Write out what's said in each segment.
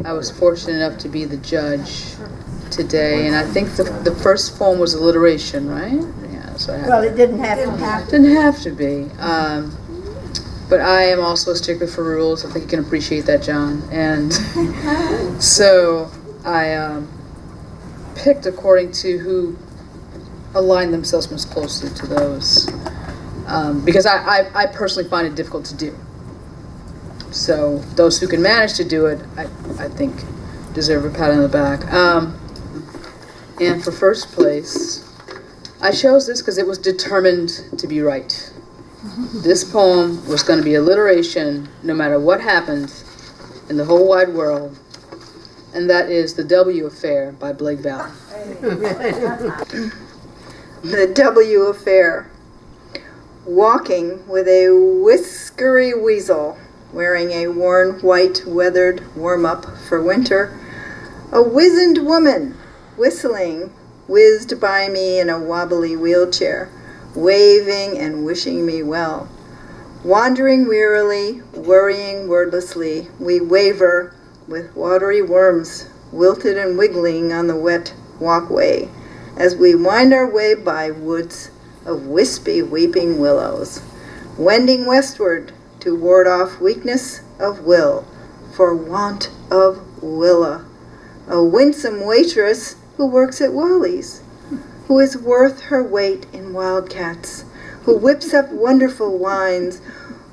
I was fortunate enough to be the judge today, and I think the first poem was alliteration, right? Yeah. So well, it didn't have to be. Didn't have to be. But I am also a stickler for rules. I think you can appreciate that, John. And so I picked according to who aligned themselves most closely to those, because I personally find it difficult to do. So those who can manage to do it, I think, deserve a pat on the back. And for first place, I chose this because it was determined to be right. This poem was going to be alliteration no matter what happened in the whole wide world, and that is The W Affair by Blake Valley. The W Affair. Walking with a whiskery weasel, wearing a worn white weathered warm-up for winter, a wizened woman whistling whizzed by me in a wobbly wheelchair, waving and wishing me well. Wandering wearily, worrying wordlessly, we waver with watery worms wilted and wiggling on the wet walkway as we wind our way by woods of wispy weeping willows, wending westward to ward off weakness of will for want of Willa, a winsome waitress who works at Wally's, who is worth her weight in wildcats, who whips up wonderful wines,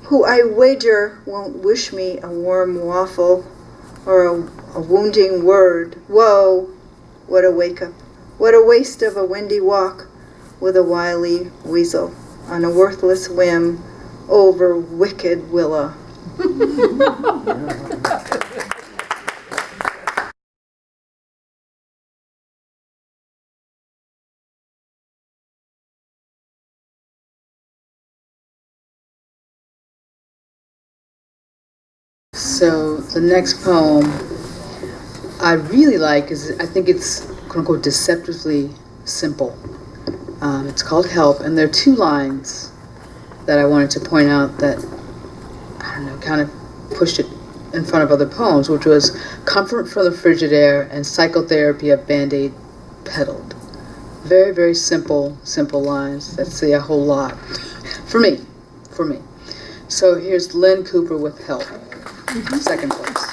who I wager won't wish me a warm waffle or a wounding word. Whoa, what a wake-up, what a waste of a windy walk with a wily weasel on a worthless whim over wicked Willa. So the next poem I really like is, I think it's quote-unquote deceptively simple. It's called Help, and there are two lines that I wanted to point out that, I don't know, kind of pushed it in front of other poems, which was comfort from the frigid air and psychotherapy of Band-Aid peddled. Very, very simple lines that say a whole lot. For me. So here's Lynn Cooper with Help. Second place.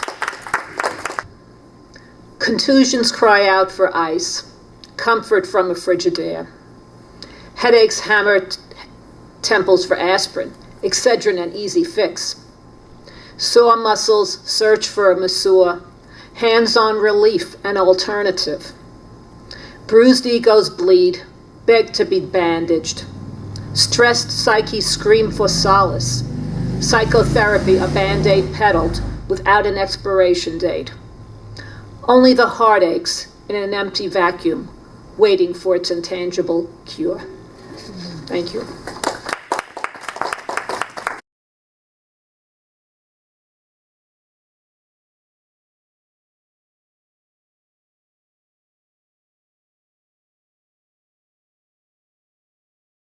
Contusions cry out for ice, comfort from a frigid air. Headaches hammer temples for aspirin, Excedrin an easy fix. Sore muscles search for a masseur, hands-on relief an alternative. Bruised egos bleed, beg to be bandaged. Stressed psyches scream for solace. Psychotherapy a Band-Aid peddled without an expiration date. Only the heart aches in an empty vacuum, waiting for its intangible cure. Thank you.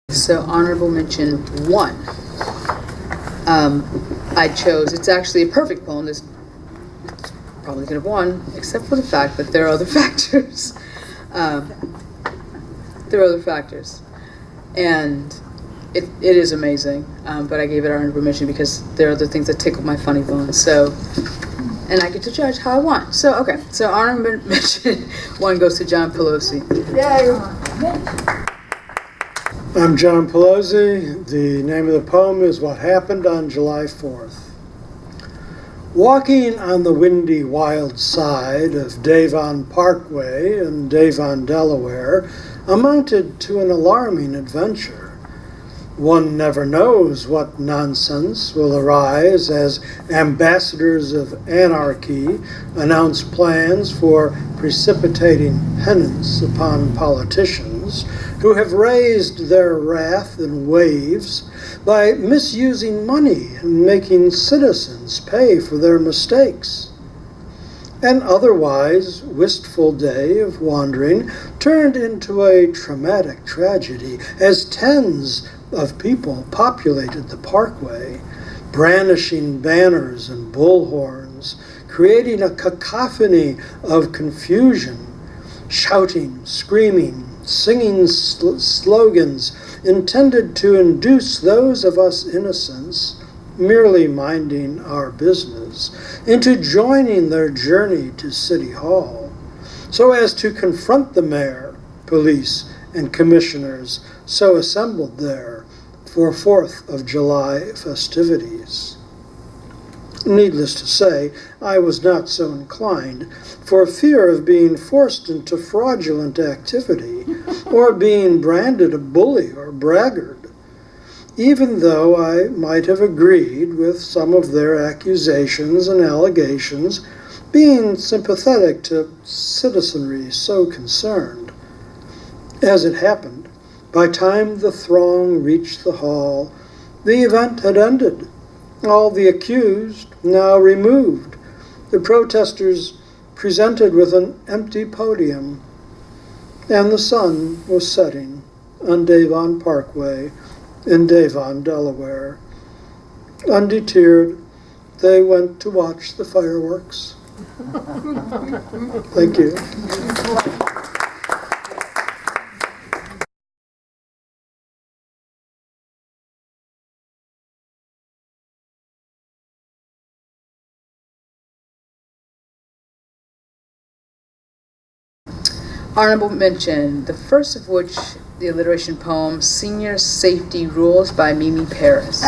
So honorable mention 1. I chose, it's actually a perfect poem. This probably could have won, except for the fact that there are other factors. And it is amazing, but I gave it honorable mention because there are other things that tickle my funny bone. So, and I get to judge how I want. So, okay, so honorable mention 1 goes to John Pelosi. Yay! I'm John Pelosi. The name of the poem is What Happened on July 4th. Walking on the windy, wild side of Devon Parkway in Devon, Delaware, amounted to an alarming adventure. One never knows what nonsense will arise as ambassadors of anarchy announce plans for precipitating penance upon politicians who have raised their wrath in waves by misusing money and making citizens pay for their mistakes. An otherwise wistful day of wandering turned into a traumatic tragedy as tens of people populated the parkway, brandishing banners and bullhorns, creating a cacophony of confusion, shouting, screaming, singing slogans intended to induce those of us innocents merely minding our business into joining their journey to City Hall, so as to confront the mayor, police, and commissioners so assembled there for 4th of July festivities. Needless to say, I was not so inclined, for fear of being forced into fraudulent activity or being branded a bully or braggart, even though I might have agreed with some of their accusations and allegations, being sympathetic to citizenry so concerned. As it happened, by time the throng reached the hall, the event had ended. All the accused now removed, the protesters presented with an empty podium, and the sun was setting on Devon Parkway in Devon, Delaware. Undeterred, they went to watch the fireworks. Thank you. Honorable mention, the first of which, the alliteration poem, Senior Safety Rules by Mimi Paris.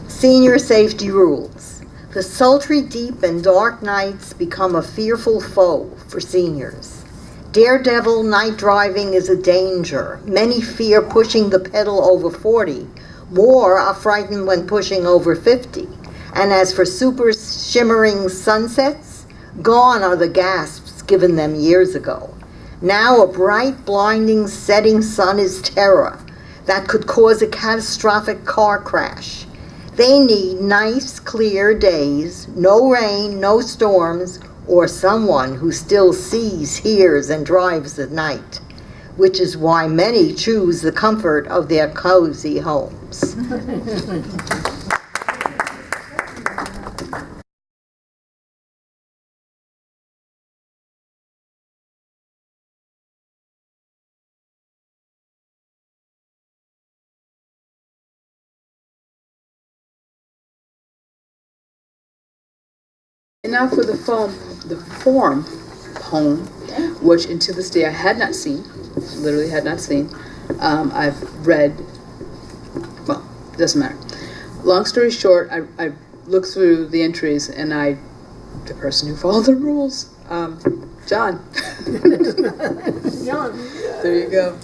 Senior safety rules. The sultry, deep, and dark nights become a fearful foe for seniors. Daredevil night driving is a danger. Many fear pushing the pedal over 40. More are frightened when pushing over 50. And as for super shimmering sunsets, gone are the gasps given them years ago. Now a bright, blinding, setting sun is terror that could cause a catastrophic car crash. They need nice, clear days, no rain, no storms, or someone who still sees, hears, and drives at night, which is why many choose the comfort of their cozy homes. And now for the form poem, which until this day I had not seen, literally had not seen. I've read, well, it doesn't matter. Long story short, I looked through the entries and the person who followed the rules, John. John. There you go.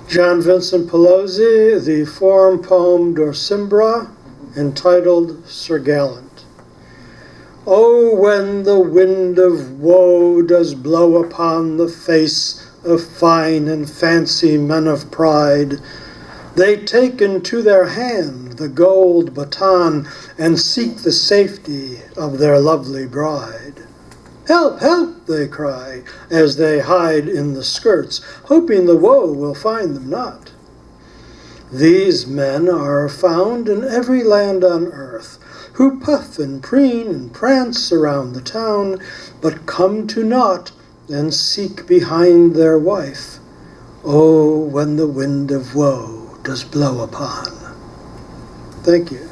John Vincent Pelosi, the form poem Dorsimbra, entitled Sir Gallant. Oh, when the wind of woe does blow upon the face of fine and fancy men of pride, they take into their hand the gold baton and seek the safety of their lovely bride. Help, help, they cry, as they hide in the skirts, hoping the woe will find them not. These men are found in every land on earth, who puff and preen and prance around the town, but come to naught and seek behind their wife. Oh, when the wind of woe does blow upon. Thank you.